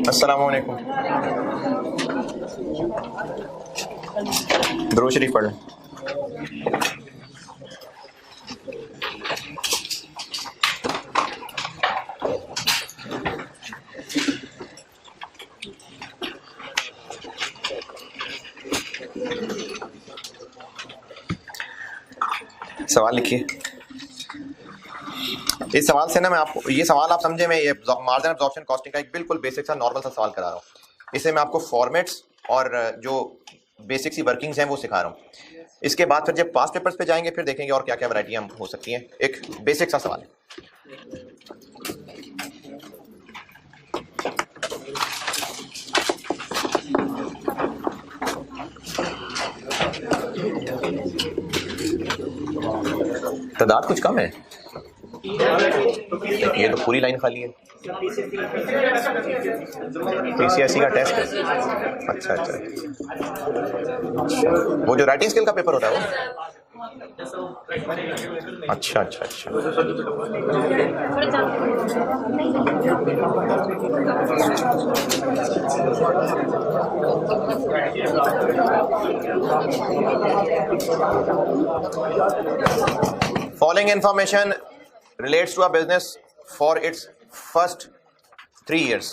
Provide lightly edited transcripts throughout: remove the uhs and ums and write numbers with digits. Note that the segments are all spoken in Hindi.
अस्सलामुअलैकुम। दुरूद शरीफ पढ़ लें। सवाल लिखिए। इस सवाल से ना मैं आपको ये सवाल आप समझे, मैं ये मार्जिन एब्जॉर्प्शन कॉस्टिंग का एक बिल्कुल बेसिक सा नॉर्मल सा सवाल करा रहा हूँ। इससे मैं आपको फॉर्मेट्स और जो बेसिक सी वर्किंग्स हैं वो सिखा रहा हूँ। इसके बाद फिर जब पास्ट पेपर्स पे जाएंगे फिर देखेंगे और क्या क्या वैरायटियाँ हो सकती हैं। एक बेसिक सा सवाल है। तादाद कुछ कम है, ये तो पूरी लाइन खाली है। पीसीएसई का टेस्ट है। अच्छा अच्छा, वो जो राइटिंग स्किल का पेपर होता है वो। अच्छा अच्छा अच्छा, following information relates to a business for its first 3 years।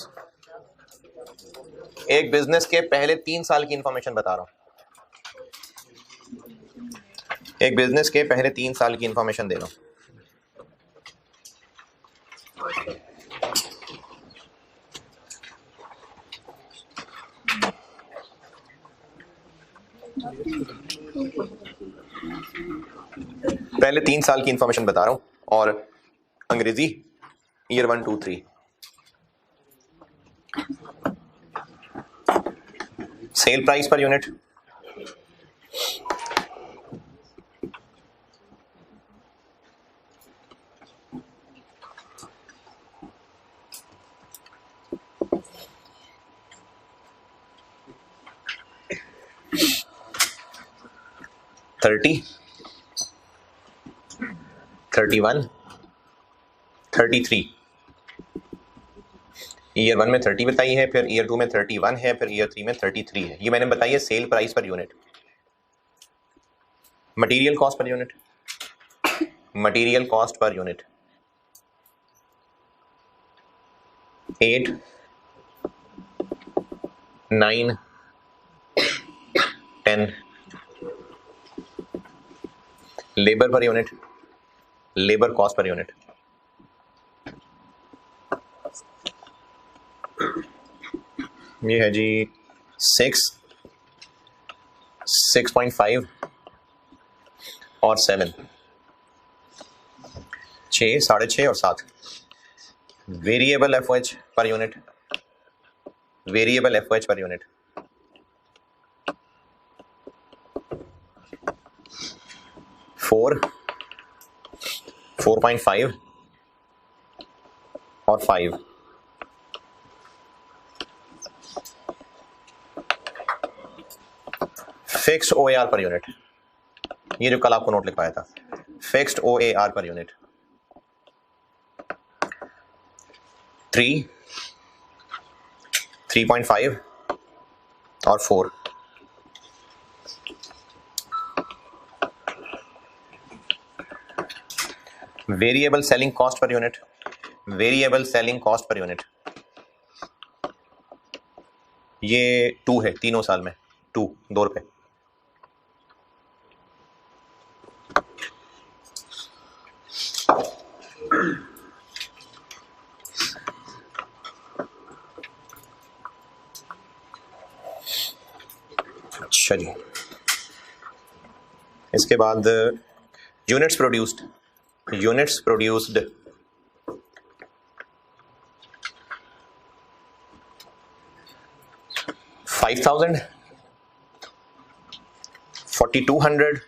एक बिजनेस के पहले 3 साल की इंफॉर्मेशन बता रहा हूं। एक बिजनेस के पहले 3 साल की इंफॉर्मेशन दे रहा हूं। पहले 3 साल की इंफॉर्मेशन बता रहा हूं और अंग्रेजी year 1 2 3। Sale price per unit, $30, $31, $33। Year 1 में 30 बताई है, फिर ईयर 2 में 31 है, फिर ईयर 3 में 33 है। ये मैंने बताई है sale price per unit. Material cost per unit, material cost per unit 8, 9, 10। Labour per unit, labour cost per unit ये है जी 6, 6.5 और 7, 6, 6.5 और 7। Variable FOH per unit, variable FOH per unit 4, 4.5 और 5। फिक्स्ड ओएआर पर यूनिट, ये जो कल आपको नोट लिखवाया था, फिक्स्ड ओएआर पर यूनिट 3, 3.5 और 4। Variable selling cost per unit, variable selling cost per unit ये 2 है तीनों साल में, 2 रुपए। अच्छा जी, इसके बाद यूनिट्स प्रोड्यूस्ड, यूनिट्स प्रोड्यूस्ड 5,000, 4,200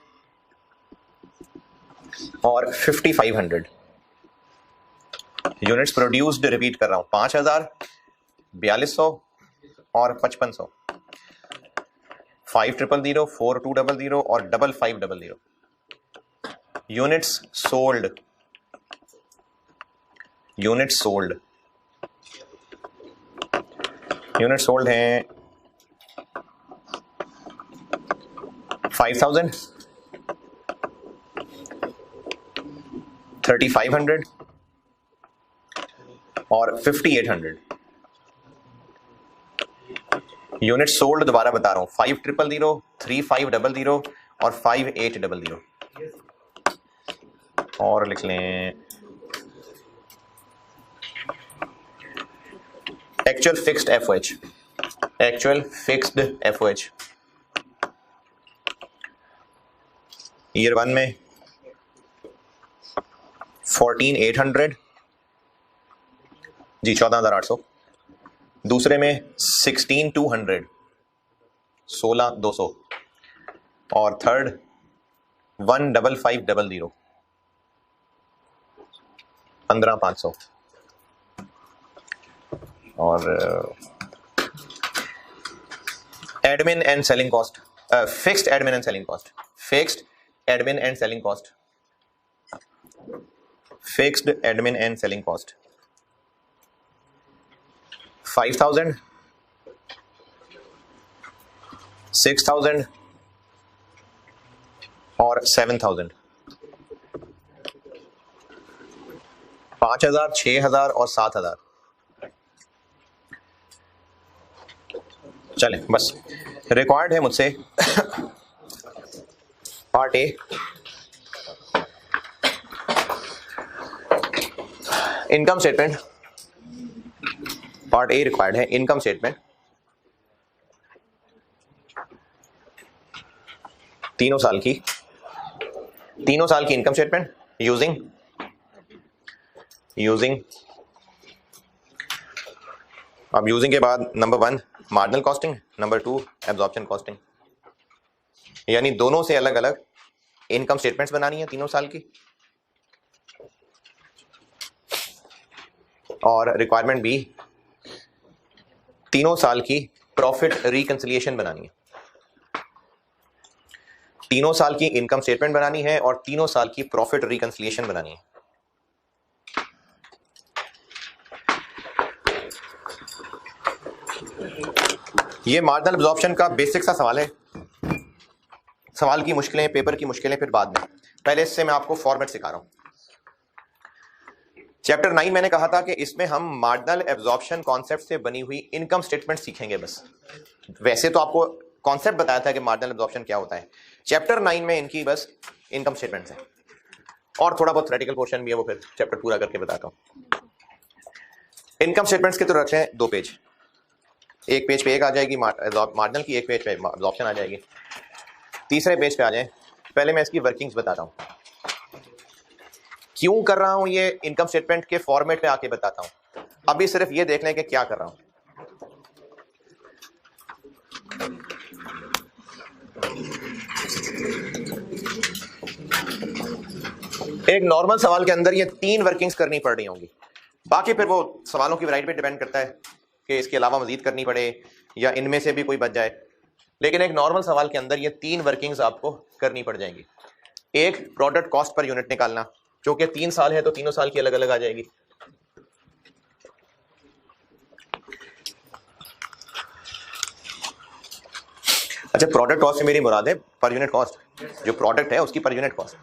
और 5,500। यूनिट्स प्रोड्यूस्ड रिपीट कर रहा हूं, 5,000, 4,200 और 5,500। 5,000, 4,200 और 5,500। Units sold, units sold unit sold हैं 5000, 3500 और 5800। यूनिट सोल्ड दोबारा बता रहा हूं 5000, 3500 और 5800। और लिख लें actual fixed FOH, actual fixed FOH year 1 में 14800 जी 14800, दूसरे में 16200 16200 और थर्ड 15500 15500। और admin and selling cost, fixed admin and selling cost, fixed admin and selling cost, fixed admin and selling cost 5000, 6000 और 7000। 5000, 6000 और 7000। चलें बस रिक्वायर्ड है मुझसे part A, income statement. Part A required है इनकम स्टेटमेंट, तीनों साल की इनकम स्टेटमेंट यूजिंग अब यूजिंग के बाद number 1 marginal costing, number 2 absorption costing, यानी दोनों से अलग अलग इनकम स्टेटमेंट्स बनानी है तीनों साल की। और रिक्वायरमेंट बी, तीनों साल की प्रॉफिट रिकंसिलिएशन बनानी है। तीनों साल की इनकम स्टेटमेंट बनानी है और तीनों साल की प्रॉफिट रिकंसिलिएशन बनानी है। ये मार्जिनल एब्जॉर्प्शन का बेसिक सा सवाल है। सवाल की मुश्किलें, पेपर की मुश्किलें फिर बाद में, पहले इससे मैं आपको फॉर्मेट सिखा रहा हूं। चैप्टर 9 मैंने कहा था कि इसमें हम मार्जिनल एब्जॉर्प्शन कॉन्सेप्ट से बनी हुई इनकम स्टेटमेंट सीखेंगे बस। वैसे तो आपको कॉन्सेप्ट बताया था कि मार्जिनल एब्जॉर्प्शन क्या होता है। चैप्टर 9 में इनकी बस इनकम स्टेटमेंट्स है और थोड़ा बहुत थ्योरेटिकल पोर्शन भी है, वो फिर चैप्टर पूरा करके बताता हूं। इनकम स्टेटमेंट्स के तो रखते हैं 2 पेज, एक पेज पे एक आ जाएगी मार्जिनल की, एक पेज पे एब्जॉर्प्शन आ जाएगी। तीसरे पेज पे आ जाए, पहले मैं इसकी वर्किंग्स बताता हूं, क्यों कर रहा हूं ये इनकम स्टेटमेंट के फॉर्मेट पे आके बताता हूं। अभी सिर्फ ये देख लें कि क्या कर रहा हूं। एक नॉर्मल सवाल के अंदर ये 3 वर्किंग्स करनी पड़ रही होंगी, बाकी फिर वो सवालों की वैरायटी पे डिपेंड करता है कि इसके अलावा मजीद करनी पड़े या इनमें से भी कोई बच जाए। लेकिन एक नॉर्मल सवाल के अंदर ये 3 वर्किंग्स आपको करनी पड़ जाएंगी। एक, प्रोडक्ट कॉस्ट पर यूनिट निकालना, जो कि 3 साल है तो तीनों साल की अलग अलग आ जाएगी। अच्छा, प्रोडक्ट कॉस्ट से मेरी मुराद है पर यूनिट कॉस्ट, जो प्रोडक्ट है उसकी पर यूनिट कॉस्ट।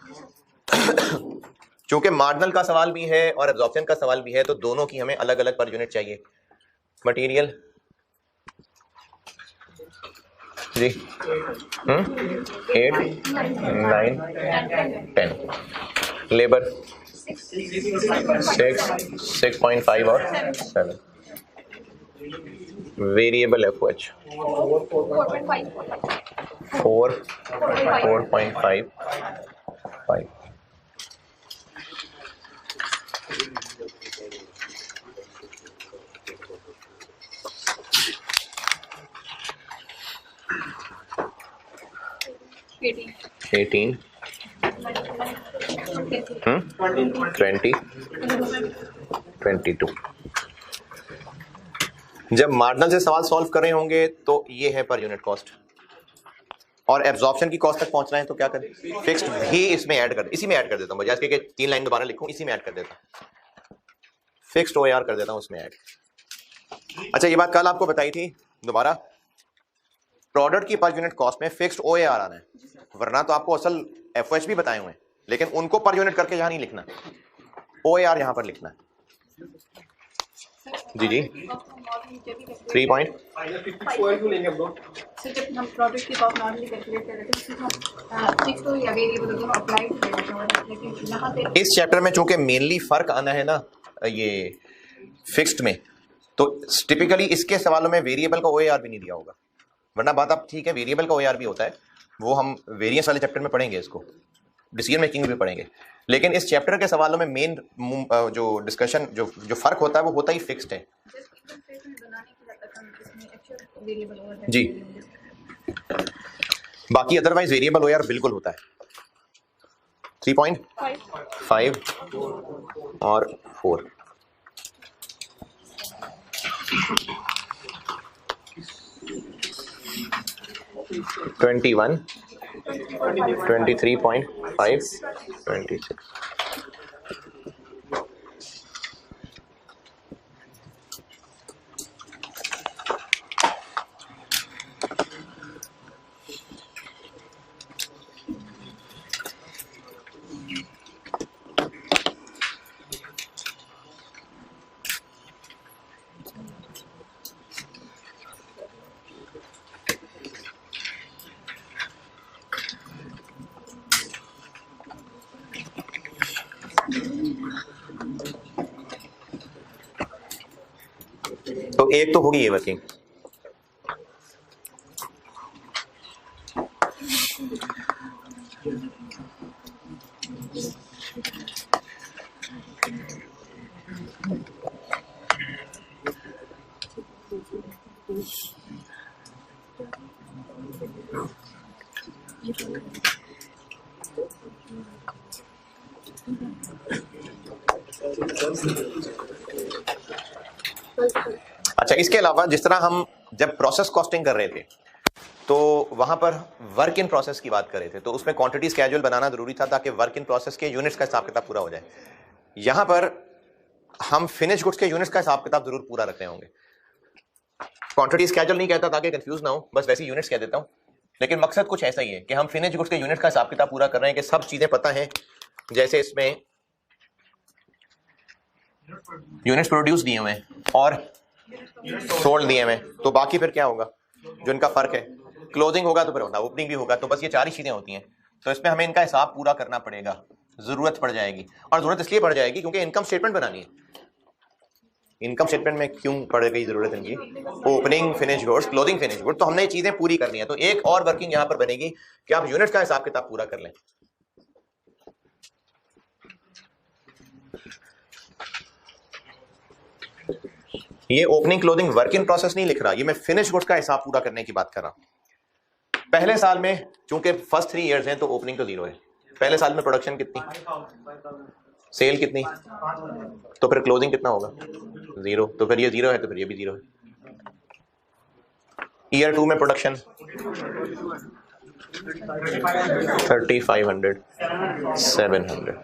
चूंकि मार्जिनल का सवाल भी है और एब्जॉर्प्शन का सवाल भी है तो दोनों की हमें अलग अलग पर यूनिट चाहिए। मटेरियल जी 8, 9, 10, लेबर 6, 6.5 और 7, वेरिएबल एफओएच 4, 4.5, 5। एटीन 20, 22। जब मार्जिनल से सवाल सॉल्व कर रहे होंगे तो ये है पर यूनिट कॉस्ट, और एब्जॉर्प्शन की कॉस्ट तक पहुंचना है तो क्या करें, फिक्स्ड भी इसमें ऐड कर, इसी में ऐड कर देता हूं, बजाय इसके 3 लाइन दोबारा लिखूं, इसी में ऐड कर देता हूं, फिक्स्ड ओआर कर देता हूं उसमें ऐड। अच्छा, ये बात कल आपको बताई थी दोबारा, प्रोडक्ट की पर यूनिट कॉस्ट में फिक्स्ड ओएआर आना है, वरना तो आपको असल एफओएच भी बताए हुए हैं, लेकिन उनको पर यूनिट करके यहां नहीं लिखना, ओएआर यहां पर लिखना है। जी जी 3 पॉइंट इस चैप्टर में चूंकि मेनली फर्क आना है ना ये फिक्स्ड में, तो टिपिकली इसके सवालों में वेरिएबल का ओएआर भी नहीं दिया होगा, वरना बात आप ठीक है, वेरिएबल का ओएआर भी होता है, वो हम वेरिएंस वाले चैप्टर में पढ़ेंगे, इसको डिसीजन मेकिंग में भी पढ़ेंगे, लेकिन इस चैप्टर के सवालों में मेन जो डिस्कशन जो फर्क होता है वो होता ही फिक्स्ड है। जी, बाकी अदरवाइज वेरिएबल ओएआर बिल्कुल होता है। 3.5 और 4 21 23.5 26 तो एक तो होगी ये वर्किंग, अच्छा इसके अलावा जिस तरह हम जब प्रोसेस कॉस्टिंग कर रहे थे तो वहां पर वर्क इन प्रोसेस की बात कर रहे थे, तो उसमें क्वांटिटी स्केड्यूल बनाना जरूरी था ताकि वर्क इन प्रोसेस के यूनिट्स का हिसाब किताब पूरा हो जाए। यहां पर हम फिनिश गुड्स के यूनिट्स का हिसाब किताब जरूर पूरा रखने होंगे। क्वांटिटी स्केड्यूल नहीं कहता ताकि कंफ्यूज ना हो, बस वैसे यूनिट्स कह देता हूं, लेकिन मकसद कुछ ऐसा ही है कि हम फिनिश गुड्स के यूनिट्स का हिसाब किताब पूरा कर रहे हैं कि सब चीजें पता है, जैसे इसमें यूनिट्स प्रोड्यूस दिए हुए हैं और सोल्ड दिए हुए, तो बाकी फिर क्या होगा जो इनका फर्क है, क्लोजिंग होगा तो फिर होगा, ओपनिंग भी होगा, तो बस ये 4 ही चीजें होती हैं, तो इसमें हमें इनका हिसाब पूरा करना पड़ेगा, जरूरत पड़ जाएगी, और जरूरत इसलिए पड़ जाएगी क्योंकि इनकम स्टेटमेंट बनानी है। इनकम स्टेटमेंट में क्यों पड़ गई जरूरत इनकी, opening finish goods, closing finish goods, तो हमने ये चीजें पूरी करनी है, तो एक और वर्किंग यहां पर बनेगी कि आप यूनिट्स का हिसाब किताब पूरा कर लें। ये opening closing work in process नहीं लिख रहा, ये मैं फिनिश गुड्स का हिसाब पूरा करने की बात कर रहा हूं। पहले साल में चूंकि फर्स्ट 3 इयर्स हैं तो ओपनिंग तो 0 है, पहले साल में प्रोडक्शन कितनी, सेल कितनी, तो फिर क्लोजिंग कितना होगा 0, तो फिर ये 0 है तो फिर ये भी 0 है। ईयर 2 में प्रोडक्शन 3500 700,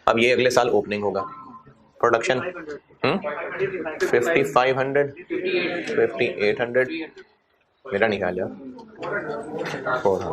अब ये अगले साल ओपनिंग होगा, प्रोडक्शन 5500 5800, मेरा नहीं ख्याल यार 400।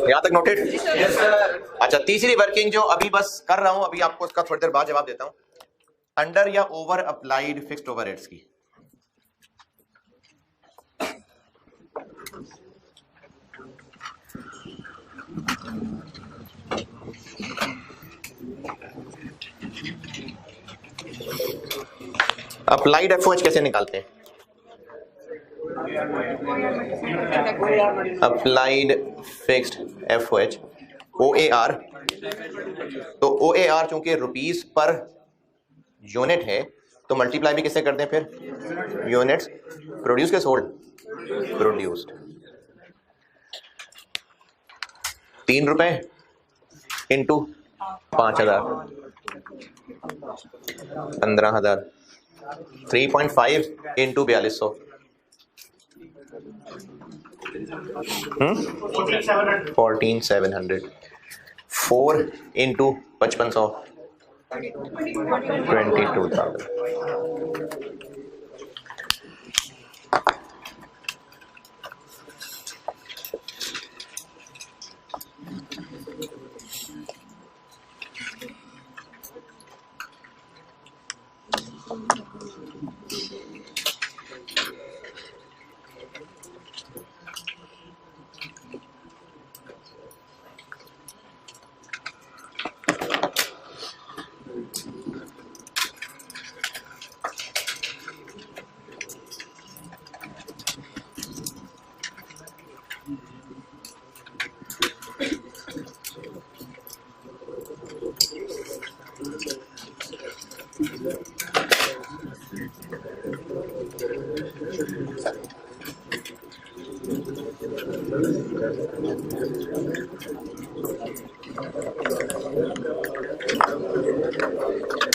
यहाँ तक नोटेड? अच्छा, तीसरी वर्किंग जो अभी बस कर रहा हूं, अभी आपको उसका थोड़ी देर बाद जवाब देता हूं। अंडर या ओवर अप्लाइड फिक्स्ड ओवरहेड्स की। अप्लाइड एफओएच कैसे निकालते हैं? Applied fixed FOH OAR। तो OAR चूंकि रुपीस पर यूनिट है तो मल्टीप्लाई भी किससे करते हैं फिर? यूनिट्स। प्रोड्यूस के सोल्ड? प्रोड्यूस्ड। 3 रुपए into 5,000 15,000। 3.5 into 4200 14,700। 4 into 5500 22,000।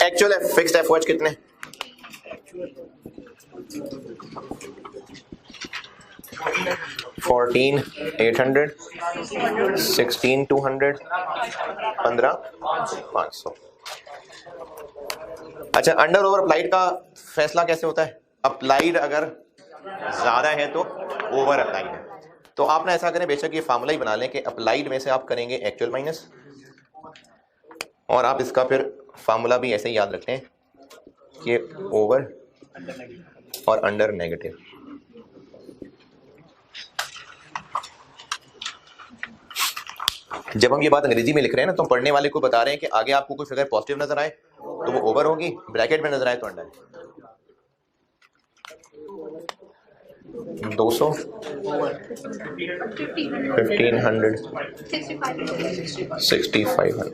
Actual fixed FOH कितने? $14,800, $16,200, $15,500। अच्छा, अंडर ओवर अप्लाइड का फैसला कैसे होता है? अप्लाइड अगर ज्यादा है तो ओवर अप्लाइड है। तो आपने ऐसा करें, बेशक ये फार्मूला ही बना लें कि अप्लाइड में से आप करेंगे एक्चुअल माइनस, और आप इसका फिर फार्मूला भी ऐसे ही याद रखें कि ओवर और अंडर नेगेटिव। जब हम ये बात अंग्रेजी में लिख रहे हैं ना, तो हम पढ़ने वाले को बता रहे हैं कि आगे आपको कोई फिगर पॉजिटिव नजर आए तो वो ओवर होगी, ब्रैकेट में नजर आए तो अंडर। 200, 1500, 6500।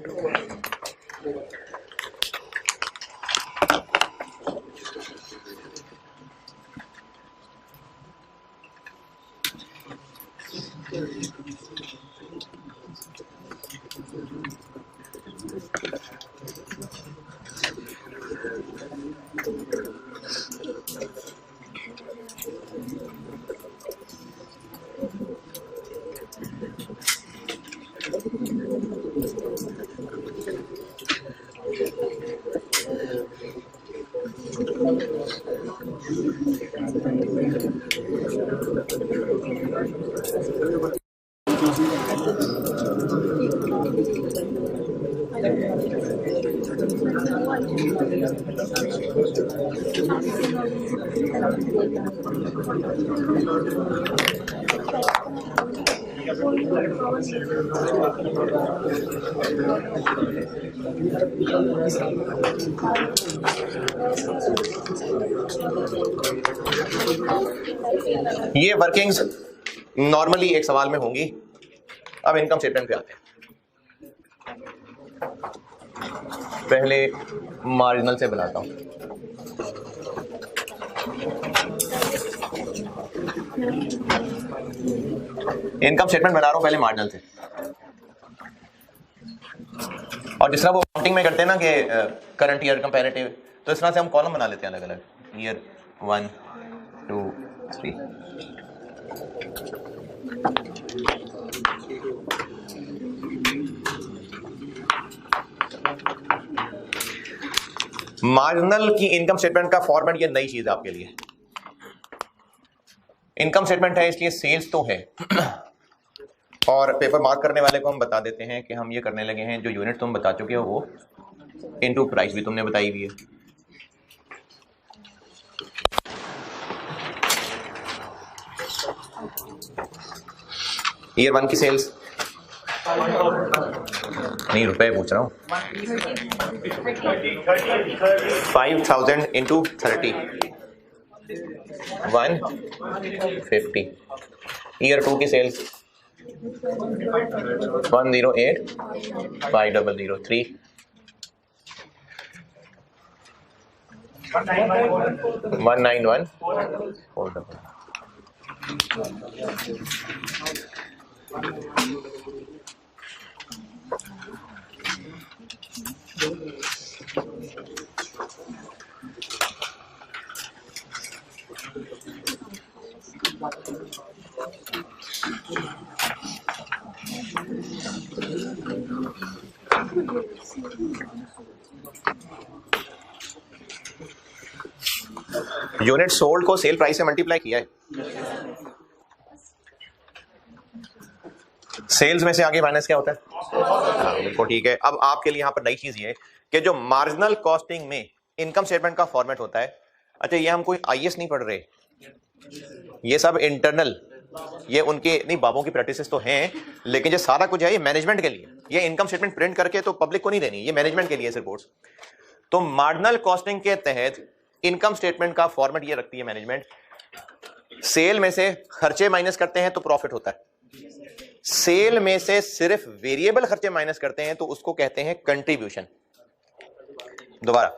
ये वर्किंग्स नॉर्मली एक सवाल में होंगी। अब इनकम स्टेटमेंट पे आते हैं। पहले मार्जिनल से बनाता हूं। इनकम स्टेटमेंट बना रहा हूं पहले मार्जिनल से, और जिस तरह वो काउंटिंग में करते हैं ना कि करंट ईयर कंपैरेटिव, तो इस तरह से हम कॉलम बना लेते हैं अलग अलग, ईयर 1 2 3। मार्जिनल की इनकम स्टेटमेंट का फॉर्मेट ये नई चीज है आपके लिए। इनकम स्टेटमेंट है इसलिए सेल्स तो है और पेपर मार्क करने वाले को हम बता देते हैं कि हम ये करने लगे हैं, जो यूनिट तुम बता चुके हो वो इनटू प्राइस भी तुमने बताई हुई है। ईयर 1 की सेल्स नहीं, रुपए पूछ रहा हूँ। 5000 इंटू 30 150। ईयर 2 की सेल्स 108 5003 191 400। यूनिट सोल्ड को सेल प्राइस से मल्टीप्लाई किया है, सेल्स में से आगे माइनस क्या होता है? बिल्कुल ठीक है। अब आपके लिए यहां पर नई चीज ये है कि जो मार्जिनल कॉस्टिंग में इनकम स्टेटमेंट का फॉर्मेट होता है, अच्छा ये हम कोई आईएएस नहीं पढ़ रहे, ये सब इंटरनल, ये उनके नहीं बाबों की प्रैक्टिसेस तो हैं, लेकिन जो सारा कुछ है ये मैनेजमेंट के लिए। ये इनकम स्टेटमेंट प्रिंट करके तो पब्लिक को नहीं देनी, ये मैनेजमेंट के लिए रिपोर्ट्स। तो मार्जिनल कॉस्टिंग के तहत इनकम स्टेटमेंट का फॉर्मेट ये रखती है मैनेजमेंट। सेल में से खर्चे माइनस करते हैं तो प्रॉफिट होता है, सेल में से सिर्फ वेरिएबल खर्चे माइनस करते हैं तो उसको कहते हैं कंट्रीब्यूशन। दोबारा,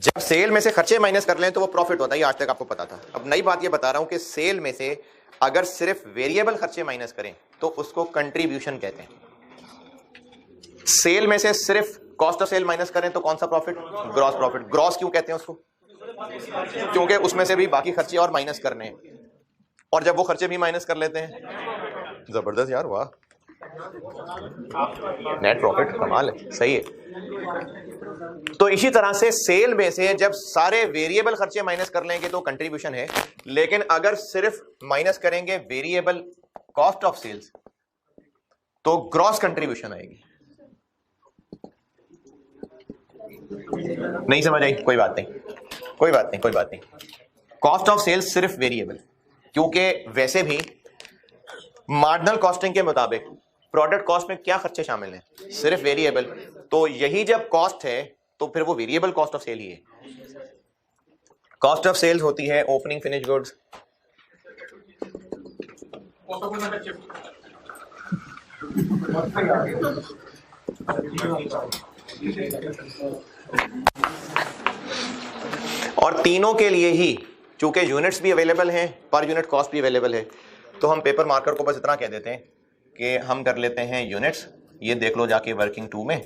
जब सेल में से खर्चे माइनस कर लें तो वो प्रॉफिट होता है, ये आज तक आपको पता था। अब नई बात ये बता रहा हूं कि सेल में से अगर सिर्फ वेरिएबल खर्चे माइनस करें तो उसको कंट्रीब्यूशन कहते हैं। सेल में से सिर्फ कॉस्ट ऑफ सेल माइनस करें तो कौन सा प्रॉफिट? Gross profit. ग्रॉस क्यों कहते हैं उसको? क्योंकि उसमें से भी बाकी खर्चे और माइनस करने हैं, और जब वो खर्चे भी माइनस कर लेते हैं, जबरदस्त यार, वाह, नेट प्रॉफिट कमाल है, सही है। तो इसी तरह से सेल में से जब सारे वेरिएबल खर्चे माइनस कर लेंगे तो कंट्रीब्यूशन है, लेकिन अगर सिर्फ माइनस करेंगे वेरिएबल कॉस्ट ऑफ सेल्स तो ग्रॉस कंट्रीब्यूशन आएगी। नहीं समझ आई? कोई बात नहीं, कोई बात नहीं, कोई बात नहीं। कॉस्ट ऑफ सेल्स सिर्फ वेरिएबल, क्योंकि वैसे भी मार्जिनल कॉस्टिंग के मुताबिक प्रोडक्ट कॉस्ट में क्या खर्चे शामिल हैं? सिर्फ वेरिएबल। तो यही जब कॉस्ट है तो फिर वो वेरिएबल कॉस्ट ऑफ सेल ही है। कॉस्ट ऑफ सेल्स होती है ओपनिंग फिनिश गुड्स, और तीनों के लिए ही चूंकि यूनिट्स भी अवेलेबल हैं, पर यूनिट कॉस्ट भी अवेलेबल है, तो हम पेपर मार्कर को बस इतना कह देते हैं कि हम कर लेते हैं यूनिट्स, ये देख लो जाके वर्किंग 2 में,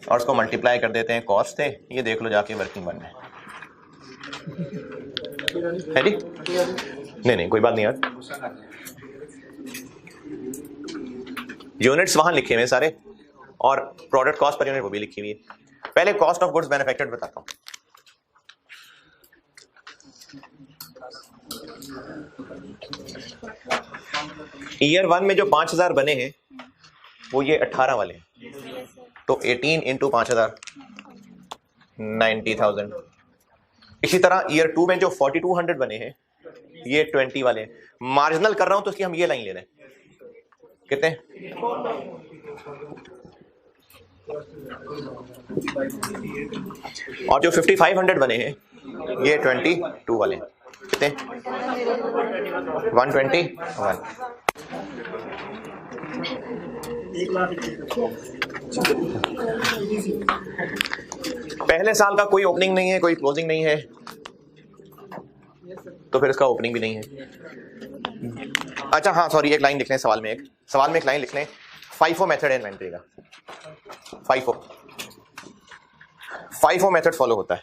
और उसको मल्टीप्लाई कर देते हैं कॉस्ट से, ये देख लो जाके वर्किंग 1 में। है जी? नहीं कोई बात नहीं यार, यूनिट्स वहां लिखे हुए सारे और प्रोडक्ट कॉस्ट पर यूनिट वो भी लिखी हुई है। पहले कॉस्ट ऑफ गुड्स मैन्युफैक्चर्ड बताता हूं। ईयर 1 में जो 5000 बने हैं वो ये 18 वाले हैं, तो 18 इंटू 5000 90,000। इसी तरह ईयर 2 में जो 4200 बने हैं ये 20 वाले हैं। मार्जिनल कर रहा हूं तो इसकी हम ये लाइन ले रहे हैं, कितने? और जो 5500 बने हैं ये 22 वाले हैं, कितने? 121। पहले साल का कोई ओपनिंग नहीं है, कोई क्लोजिंग नहीं है, तो फिर इसका ओपनिंग भी नहीं है। अच्छा हाँ सॉरी, एक लाइन लिख लें सवाल में, एक लाइन लिख लें, FIFO मेथड है इन्वेंट्री का। FIFO मेथड फॉलो होता है।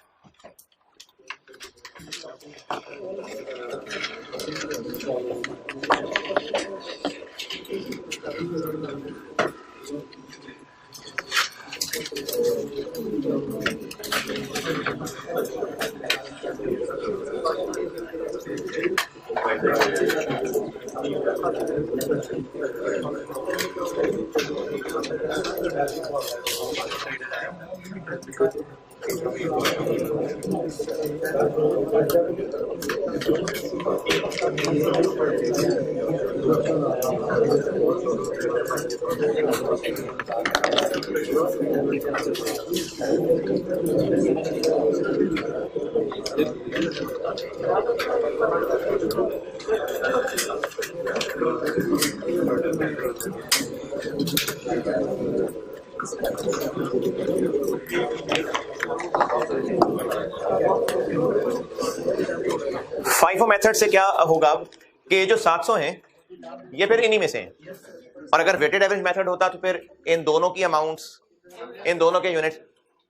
फाइफो मेथड से क्या होगा कि ये जो 700 हैं ये फिर इन्हीं में से हैं, और अगर वेटेड एवरेज मेथड होता तो फिर इन दोनों की अमाउंट्स, इन दोनों के यूनिट,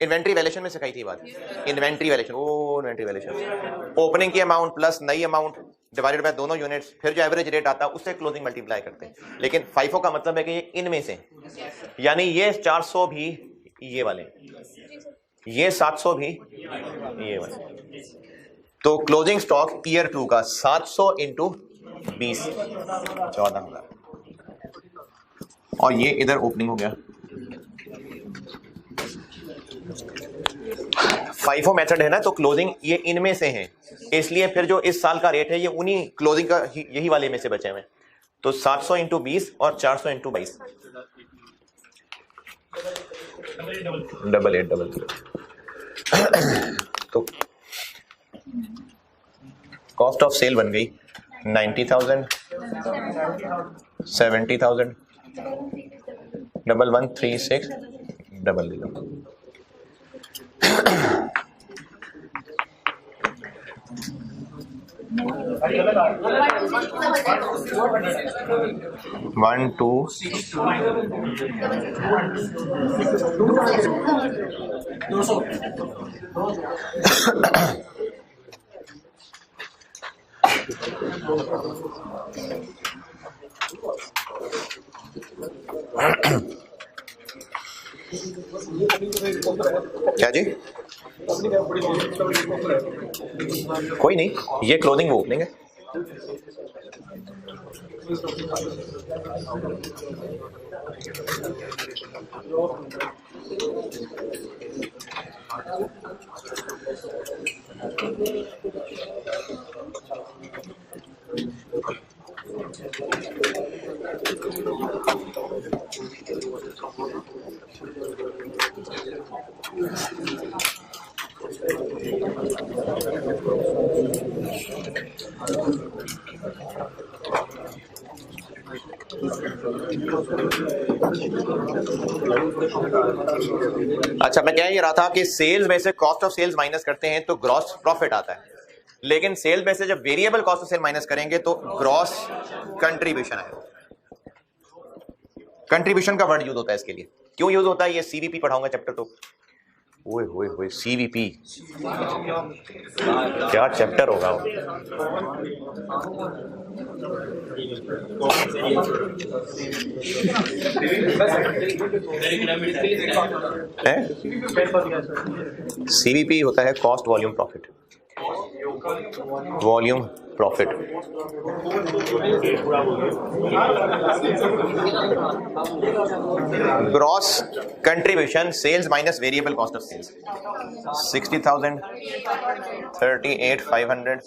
इन्वेंट्री वैल्यूएशन में सिखाई थी बात, inventory valuation, inventory valuation, opening की अमाउंट प्लस नई अमाउंट डिवाइडेड बाय दोनों यूनिट्स, फिर जो एवरेज रेट आता है उससे क्लोजिंग मल्टीप्लाई करते हैं। लेकिन फाइफो का मतलब है कि ये इनमें से, यानी ये 400 भी ये वाले, ये 700 भी ये वाले। तो क्लोजिंग स्टॉक ईयर 2 का 700 इंटू 20 14,000, और ये इधर ओपनिंग हो गया। फाइफो मेथड है ना, तो क्लोजिंग ये इनमें से है, इसलिए फिर जो इस साल का रेट है ये उन्हीं क्लोजिंग का यही वाले में से बचे हुए। तो 700 इंटू 20 और 400 इंटू 22, 8800। तो कॉस्ट ऑफ सेल बन गई 90,000, 70,000, 1136 00। वन टू क्या जी? कोई नहीं, ये क्लोजिंग वो ओपनिंग है। अच्छा, मैं कह ये रहा था कि सेल्स में से कॉस्ट ऑफ सेल्स माइनस करते हैं तो ग्रॉस प्रॉफिट आता है, लेकिन सेल में से जब variable cost of sale minus करेंगे तो ग्रॉस कंट्रीब्यूशन आएगा। कंट्रीब्यूशन का वर्ड यूज होता है इसके लिए, क्यों यूज होता है ये सीवीपी पढ़ाऊंगा चैप्टर 2। ओए होए होए, सीवीपी क्या चैप्टर होगा वो। सीवीपी होता है cost volume profit, volume profit. Gross contribution sales minus variable cost of sales 60,000, 38,500,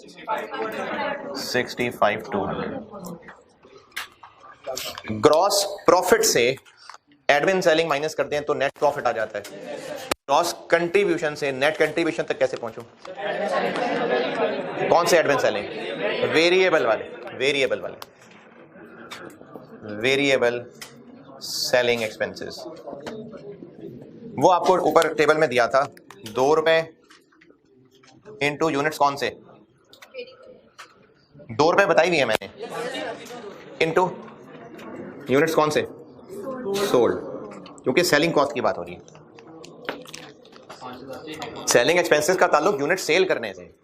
65,200। Gross profit से एडमिन सेलिंग माइनस करते हैं तो नेट प्रॉफिट आ जाता है। ग्रॉस कंट्रीब्यूशन से नेट कंट्रीब्यूशन तक कैसे पहुंचूं? कौन से एडमिन सेलिंग? वेरिएबल वाले, वेरिएबल वाले, वेरिएबल सेलिंग एक्सपेंसेस। वो आपको ऊपर टेबल में दिया था, 2 रुपए इंटू यूनिट्स कौन से, 2 रुपए बताई हुई है मैंने, इंटू यूनिट्स कौन से, सोल्ड, क्योंकि सेलिंग कॉस्ट की बात हो रही है। सेलिंग एक्सपेंसेस का ताल्लुक यूनिट सेल करने से।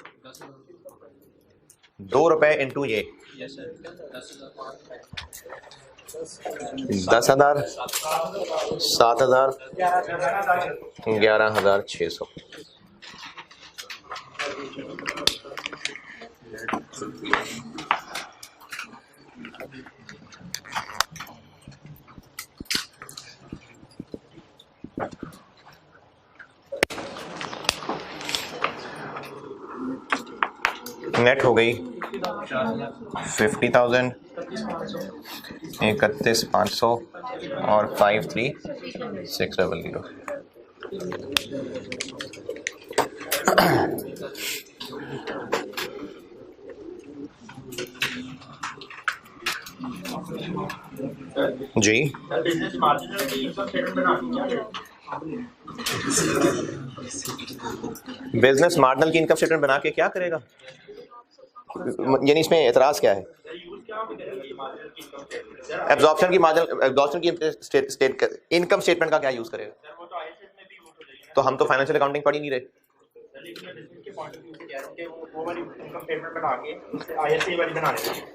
2 रुपए इंटू ये 10,000, 7,000, 11,600। नेट हो गई 50,000, 31,500 और 53,600। जी बिजनेस मार्जिनल की इनकम स्टेटमेंट बना के क्या करेगा, यानी इसमें एतराज क्या है? एब्जॉर्प्शन की मार्जिनल, एब्जॉर्प्शन की इनकम स्टेटमेंट का क्या यूज करेगा? तो हम तो फाइनेंशियल अकाउंटिंग पढ़ ही नहीं रहे।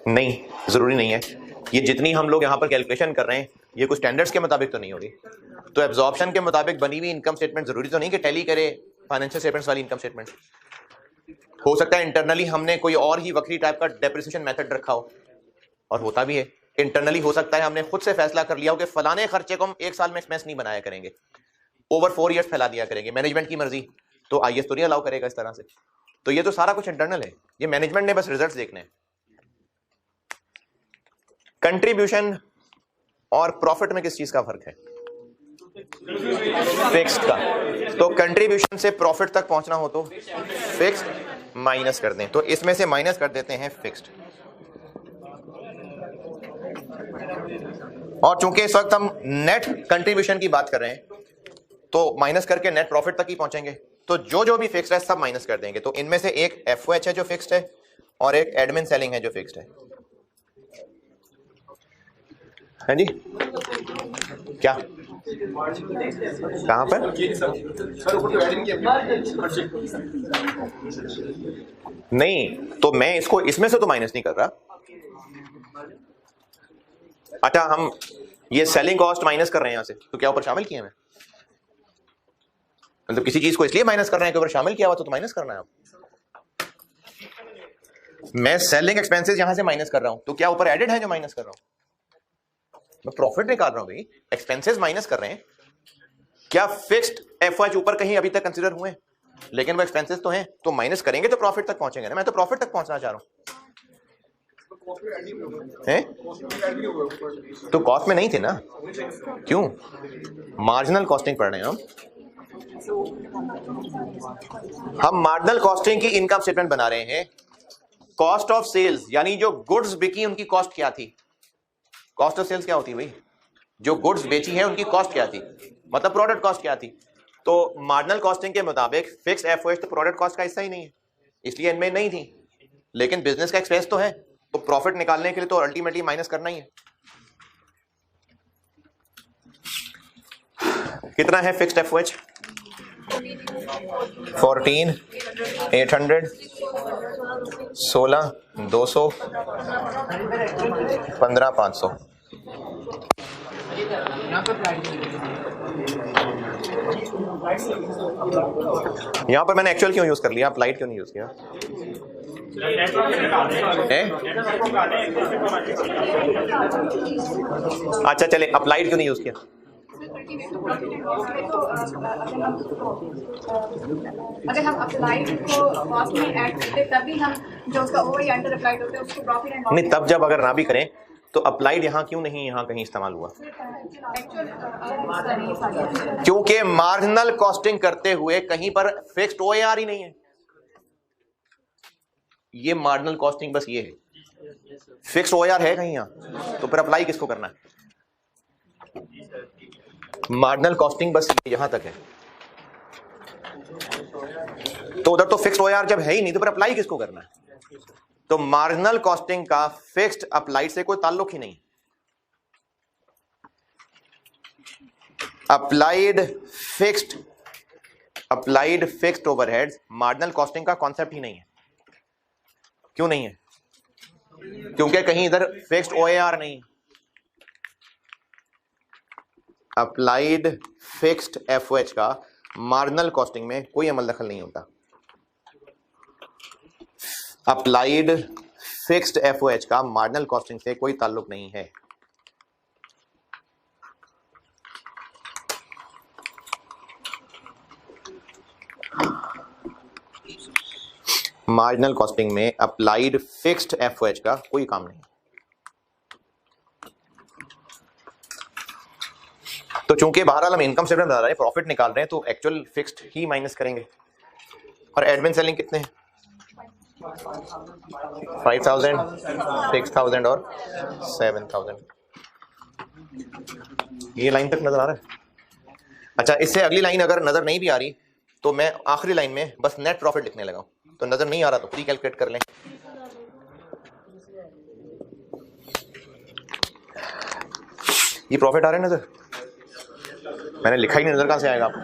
नहीं, जरूरी नहीं है। ये जितनी हम लोग यहाँ पर कैलकुलेशन कर रहे हैं ये कुछ स्टैंडर्ड्स के मुताबिक तो नहीं होगी। तो एब्जॉर्प्शन के मुताबिक बनी हुई इनकम स्टेटमेंट जरूरी तो नहीं कि टैली करे फाइनेंशियल स्टेटमेंट्स वाली इनकम स्टेटमेंट। हो सकता है इंटरनली हमने कोई और ही वक्री टाइप का डेप्रिसिएशन मेथड रखा हो, और होता भी है। इंटरनली हो सकता है हमने खुद से फैसला कर लिया हो कि फलाने खर्चे को हम एक साल में एक्सपेंस नहीं बनाया करेंगे, ओवर 4 ईयर्स फैला दिया करेंगे, मैनेजमेंट की मर्जी, तो आईएएस तो नहीं अलाउ करेगा इस तरह से। तो ये तो सारा कुछ इंटरनल है, ये मैनेजमेंट ने बस रिजल्ट्स देखने हैं। कंट्रीब्यूशन और प्रॉफिट में किस चीज का फर्क है? फिक्स्ड का। तो कंट्रीब्यूशन से प्रॉफिट तक पहुंचना हो तो फिक्स्ड माइनस कर दें, तो इसमें से माइनस कर देते हैं फिक्स्ड। और चूंकि इस वक्त हम नेट कंट्रीब्यूशन की बात कर रहे हैं तो माइनस करके नेट प्रॉफिट तक ही पहुंचेंगे, तो जो जो भी फिक्स्ड है सब माइनस कर देंगे। तो इनमें से एक एफओएच है जो फिक्स्ड है और एक एडमिन सेलिंग है जो फिक्स्ड है जी। क्या कहां पर? नहीं, तो मैं इसको इसमें से तो माइनस नहीं कर रहा। अच्छा, हम ये सेलिंग कॉस्ट माइनस कर रहे हैं यहां से, तो क्या ऊपर शामिल किए हैं? मतलब किसी चीज को इसलिए माइनस कर रहे हैं कि ऊपर शामिल किया हुआ तो माइनस करना है। अब मैं सेलिंग एक्सपेंसेस यहां से माइनस कर रहा हूं, तो क्या ऊपर एडेड है जो माइनस कर रहा हूं? मैं प्रॉफिट निकाल रहा हूं भाई, एक्सपेंसेस माइनस कर रहे हैं। क्या फिक्स्ड एफओएच ऊपर कहीं अभी तक कंसीडर हुए? लेकिन वो एक्सपेंसेस तो हैं, तो माइनस करेंगे तो प्रॉफिट तक पहुंचेंगे ना। मैं तो प्रॉफिट तक पहुंचना चाह रहा हूं। तो कॉस्ट में नहीं थे ना? क्यों? मार्जिनल कॉस्टिंग पढ़ रहे हैं हम मार्जिनल कॉस्टिंग की इनकम स्टेटमेंट बना रहे हैं। कॉस्ट ऑफ सेल्स यानी जो गुड्स बिकी उनकी कॉस्ट क्या थी? कॉस्ट ऑफ सेल्स क्या होती है भाई? जो गुड्स बेची है उनकी कॉस्ट क्या थी, मतलब प्रोडक्ट कॉस्ट क्या थी। तो मार्जिनल कॉस्टिंग के मुताबिक फिक्स एफओएच तो प्रोडक्ट कॉस्ट का हिस्सा ही नहीं है, इसलिए इनमें नहीं थी। लेकिन बिजनेस का एक्सपेंस तो है, तो प्रॉफिट निकालने के लिए तो अल्टीमेटली माइनस करना ही है। कितना है फिक्स्ड एफओएच? 14,800, 16,200, 15,500। यहां पर मैंने एक्चुअल क्यों यूज कर लिया, अप्लाइड क्यों नहीं यूज किया? अच्छा चले, अप्लाइड क्यों नहीं यूज किया? अगर हम अप्लाइड को कॉस्ट में ऐड करते तभी हम जो उसका ओवर या अंडर अप्लाइड होते हैं उसको प्रॉफिट एंड लॉस नहीं, तब जब अगर ना भी करें तो अप्लाइड यहाँ क्यों नहीं यहाँ कहीं इस्तेमाल हुआ? क्योंकि मार्जिनल कॉस्टिंग करते हुए कहीं पर फिक्स्ड ओएआर ही नहीं है। ये मार्जिनल कॉस्टिंग बस ये है, फिक्स्ड ओएआर है कहीं यहाँ, तो फिर अप्लाई किसको करना है? मार्जिनल कॉस्टिंग बस यहां तक है, तो उधर तो फिक्स्ड ओएआर जब है ही नहीं तो फिर अप्लाई किसको करना है? तो मार्जिनल कॉस्टिंग का फिक्स्ड अप्लाइड से कोई ताल्लुक ही नहीं। Applied fixed overheads marginal costing का कॉन्सेप्ट ही नहीं है। क्यों नहीं है? क्योंकि कहीं इधर फिक्स्ड OAR नहीं, अप्लाइड फिक्स्ड FOH का मार्जिनल कॉस्टिंग में कोई अमल दखल नहीं होता। अप्लाइड फिक्स्ड FOH का मार्जिनल कॉस्टिंग से कोई ताल्लुक नहीं है। मार्जिनल कॉस्टिंग में अप्लाइड फिक्स्ड FOH का कोई काम नहीं। तो चूंकि बहरहाल हम इनकम स्टेटमेंट बना रहे हैं, प्रॉफिट निकाल रहे हैं, तो एक्चुअल फिक्स्ड ही माइनस करेंगे। और एडमिन सेलिंग कितने हैं? 5000, 6000 और 7000। ये लाइन तक नजर आ रहा है? अच्छा, इससे अगली लाइन अगर नजर नहीं भी आ रही तो मैं आखिरी लाइन में बस नेट प्रॉफिट लिखने लगा। तो नजर नहीं आ रहा तो प्री कैलकुलेट कर लें। ये प्रॉफिट आ रहा है नजर? मैंने लिखा ही नहीं, नजर कहां से आएगा आपको?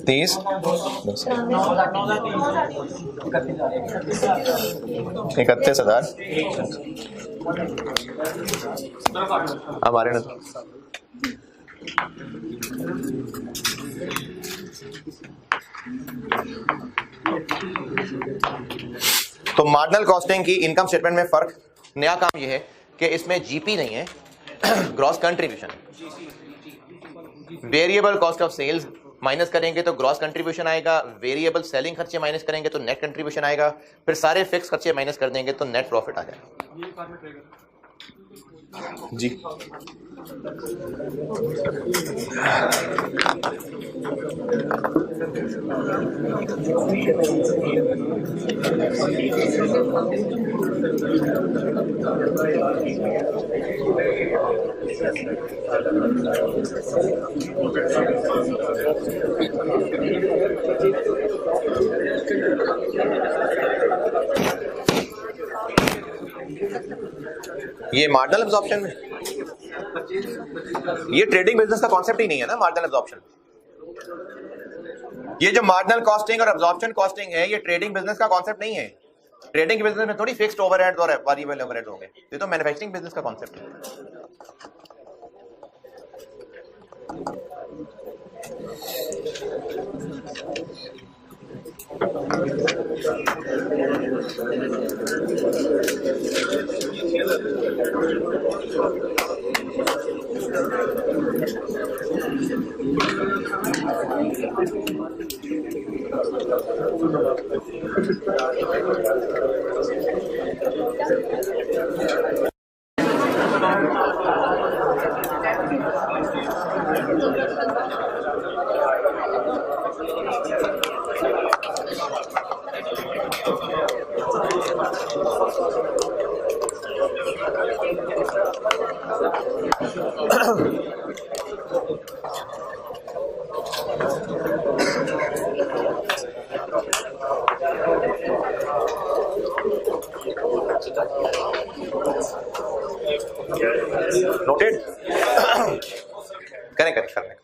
तीस 31,000 अब आ रहे ना? तो मार्जिनल कॉस्टिंग की इनकम स्टेटमेंट में फर्क, नया काम यह है कि इसमें जीपी नहीं है, ग्रॉस कंट्रीब्यूशन है। Variable cost of sales minus करेंगे तो ग्रॉस कंट्रीब्यूशन आएगा, वेरिएबल सेलिंग खर्चे माइनस करेंगे तो नेट कंट्रीब्यूशन आएगा, फिर सारे फिक्स खर्चे माइनस कर देंगे तो नेट प्रॉफिट आ जाएगा। जी ये मार्जिनल एब्जॉर्प्शन में, ये ट्रेडिंग बिजनेस का कॉन्सेप्ट ही नहीं है ना मार्जिनल एब्जॉर्प्शन। ये जो मार्जिनल कॉस्टिंग और एब्जॉर्प्शन कॉस्टिंग है, ये ट्रेडिंग बिजनेस का कॉन्सेप्ट नहीं है। ट्रेडिंग बिजनेस में थोड़ी फिक्स्ड ओवरहेड्स और वेरिएबल ओवरहेड होंगे, ये तो मैन्युफैक्चरिंग बिजनेस का कॉन्सेप्ट है। नोटेड? करें करें कर लें।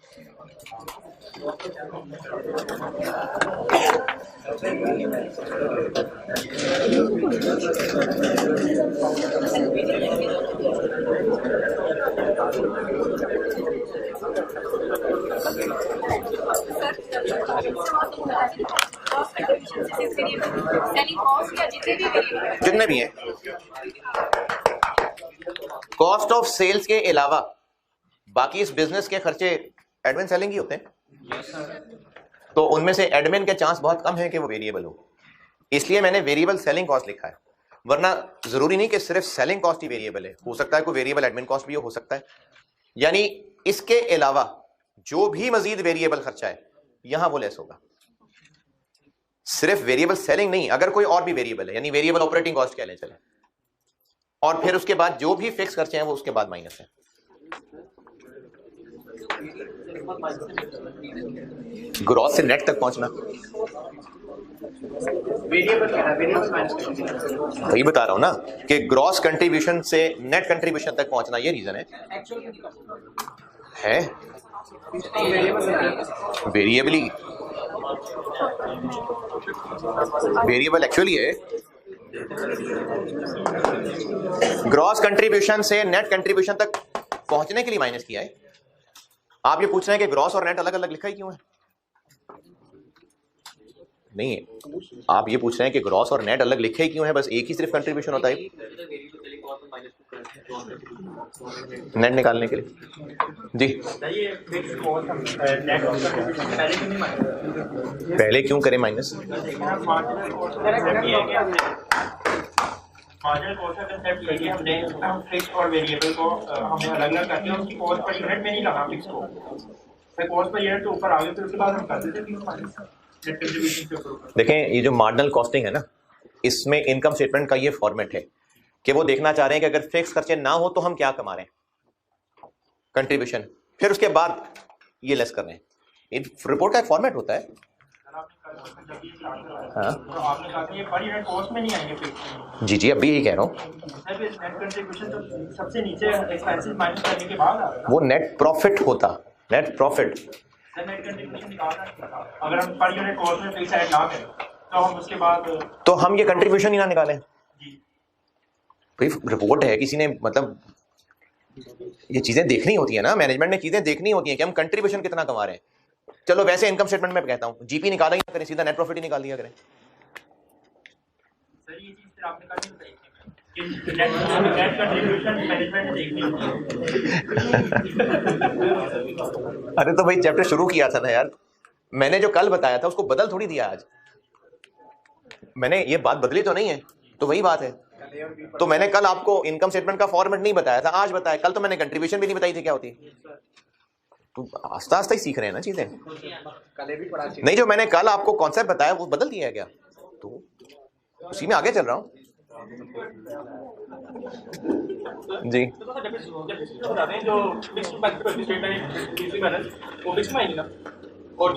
जितने भी हैं, कॉस्ट ऑफ सेल्स के अलावा बाकी इस बिजनेस के खर्चे एडमिन सेलिंग ही होते हैं। तो उनमें से एडमिन के चांस बहुत कम है कि वो वेरिएबल हो, इसलिए मैंने वेरिएबल सेलिंग कॉस्ट लिखा है। वरना जरूरी नहीं कि सिर्फ सेलिंग कॉस्ट ही वेरिएबल है, हो सकता है कोई वेरिएबल एडमिन कॉस्ट भी हो सकता है। यानी इसके अलावा जो भी मजीद वेरिएबल खर्चा है यहां वो लेस होगा। सिर्फ वेरिएबल सेलिंग नहीं, अगर कोई और भी वेरिएबल है, यानी वेरिएबल ऑपरेटिंग कॉस्ट कह लें चले, और फिर उसके बाद जो भी फिक्स खर्चे हैं वो उसके बाद माइनस है। ग्रॉस से नेट तक पहुंचना, वही बता रहा हूं ना कि ग्रॉस कंट्रीब्यूशन से नेट कंट्रीब्यूशन तक पहुंचना, ये रीजन है। वेरिएबल एक्चुअली है, ग्रॉस कंट्रीब्यूशन से नेट कंट्रीब्यूशन तक पहुंचने के लिए माइनस किया है। आप ये पूछ रहे हैं कि ग्रॉस और नेट अलग अलग लिखा ही क्यों है? नहीं है, आप ये पूछ रहे हैं कि ग्रॉस और नेट अलग लिखे ही क्यों है? बस एक ही सिर्फ कंट्रीब्यूशन होता है नेट निकालने के लिए। जी पहले क्यों करें माइनस? मार्जिनल कॉस्ट का कांसेप्ट ये कि हमने हम फिक्स और वेरिएबल को हमने अलग-अलग करके उसकी कॉस्ट पर यूनिट में नहीं लगा फिक्स को, फिर कॉस्ट पर यूनिट के ऊपर आ गए, फिर उसके बाद हम कर देते हैं नेट कंट्रीब्यूशन के ऊपर। देखें ये जो मार्जिनल कॉस्टिंग है ना, इसमें इनकम स्टेटमेंट का ये फॉर्मेट है कि वो देखना चाह रहे हैं कि अगर फिक्स खर्चे ना हो तो हम क्या कमा रहे हैं, कंट्रीब्यूशन, फिर उसके बाद ये लेस कर रहे हैं। रिपोर्ट का एक फॉर्मेट होता है। हाँ तो आपने कहा कि ये पर यूनिट कॉस्ट में नहीं आएंगे फिक्स। जी जी अभी यही कह रहा हूँ, सर नेट कंट्रीब्यूशन तो सबसे नीचे एक्सपेंसेस माइनस करने के बाद आ रहा है। वो नेट प्रॉफिट होता, net profit. Sir net contribution निकालना अगर हम पर यूनिट कॉस्ट में फिक्स ऐड ना करें तो हम उसके बाद तो हम ये कंट्रीब्यूशन ही ना निकालें। जी भाई रिपोर्ट है, किसी ने मतलब ये चीजें देखनी होती है ना, मैनेजमेंट ने चीजें देखनी होती है कि हम कंट्रीब्यूशन कितना कमा रहे हैं। चलो वैसे इनकम स्टेटमेंट में कहता हूँ जीपी निकाला ही ना करें, सीधा नेट प्रॉफिट ही निकाल दिया करें। सर ये चीज फिर आपने कहा नहीं कि नेट कंट्रीब्यूशन मैनेजमेंट ने देखनी होती है। अरे तो भाई चैप्टर शुरू किया था ना यार, मैंने जो कल बताया था उसको बदल थोड़ी दिया आज। मैंने ये बात बदली तो नहीं है, तो वही बात है। तो मैंने कल आपको इनकम स्टेटमेंट का फॉर्मेट नहीं बताया था, आज बताया। कल तो मैंने कंट्रीब्यूशन भी नहीं बताई थी क्या होती। तो आस्ता आस्ता ही सीख रहे हैं ना चीजें। नहीं, जो मैंने कल आपको कॉन्सेप्ट बताया वो बदल दिया है क्या? तो उसी में आगे चल रहा हूँ जी।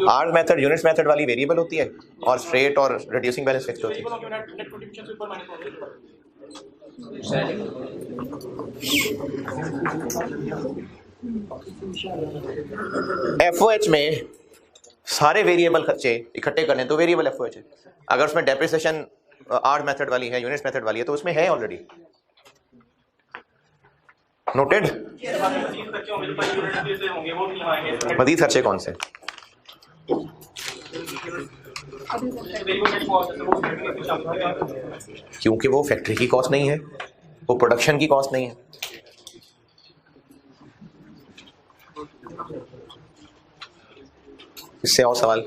आर्स मेथड यूनिट्स मेथड वाली वेरिएबल होती है और स्ट्रेट और रिड्यूसिंग बैलेंस फिक्स्ड होती है। एफओएच में सारे वेरिएबल खर्चे इकट्ठे करने तो वेरिएबल एफओएच है। अगर उसमें डेप्रिसिएशन आर्स मेथड वाली है, यूनिट्स मेथड वाली है, तो उसमें है ऑलरेडी नोटेड। मजीद खर्चे कौन से? क्योंकि वो फैक्ट्री की कॉस्ट नहीं है, वो प्रोडक्शन की कॉस्ट नहीं है। इससे और सवाल?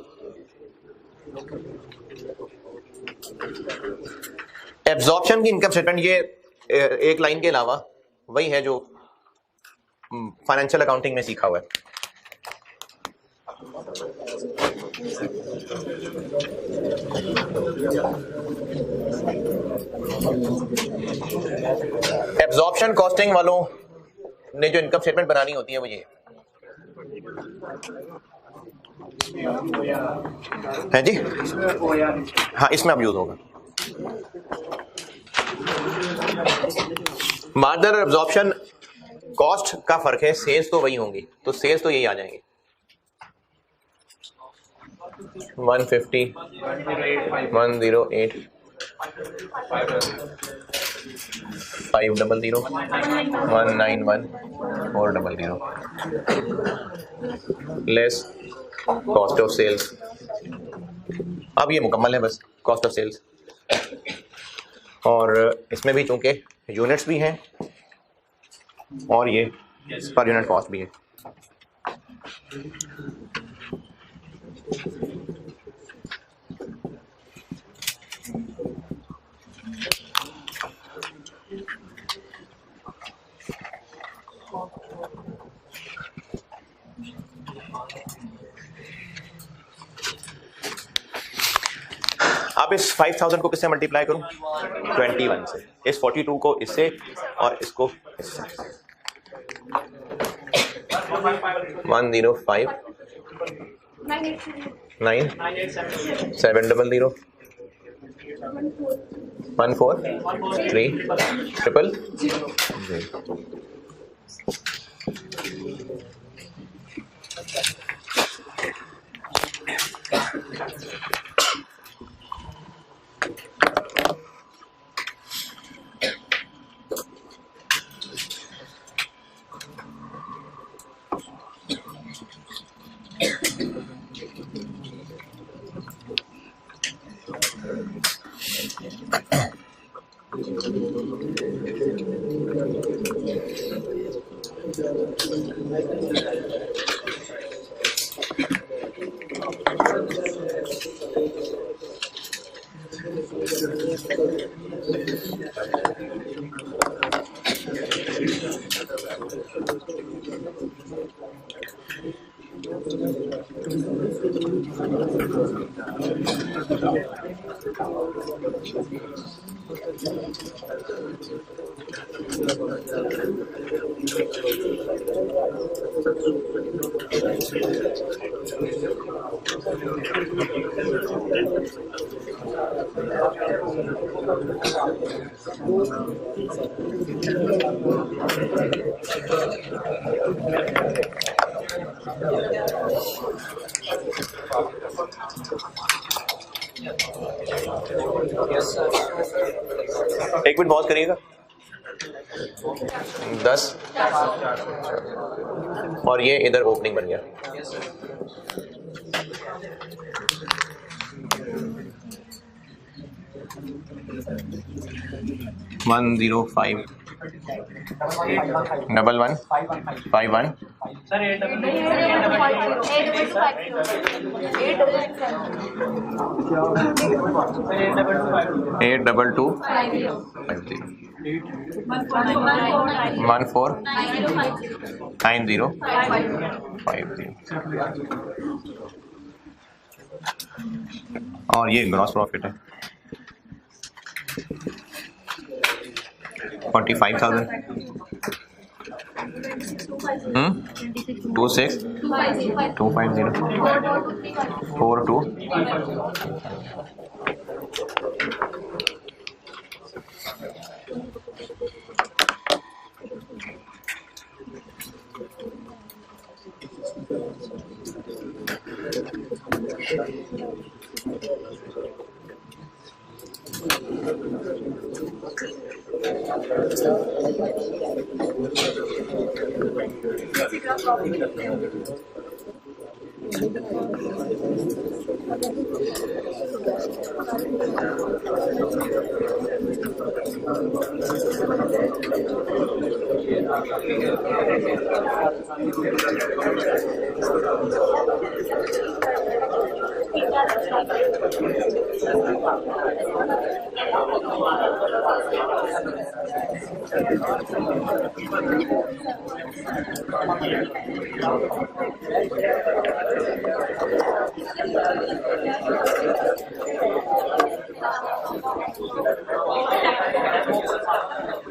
एब्जॉर्प्शन की इनकम स्टेटमेंट ये एक लाइन के अलावा वही है जो फाइनेंशियल अकाउंटिंग में सीखा हुआ है। एब्जॉर्प्शन कॉस्टिंग वालों ने जो इनकम स्टेटमेंट बनानी होती है वो ये है जी। हाँ इसमें अब यूज होगा। मार्जिनल एब्जॉर्प्शन कॉस्ट का फर्क है, सेल्स तो वही होंगी, तो सेल्स तो यही आ जाएंगे 150 108 500 191 400 लेस कॉस्ट ऑफ सेल्स। अब ये मुकम्मल है बस कॉस्ट ऑफ सेल्स। और इसमें भी चूंकि यूनिट्स भी हैं और ये पर यूनिट कॉस्ट भी है। अब इस 5000 को किससे मल्टीप्लाई करूं? 21 से। इस 42 को इससे और इसको इससे। 105 9 700 143 ट्रिपल। एक मिनट पॉज करिएगा। 10 और ये इधर ओपनिंग बन गया। वन 0 5 डबल 1 5 1 सर 8 2 2 5 0 1 4 9 0 5 0 और ये ग्रॉस प्रॉफिट है 45,000 26 250 42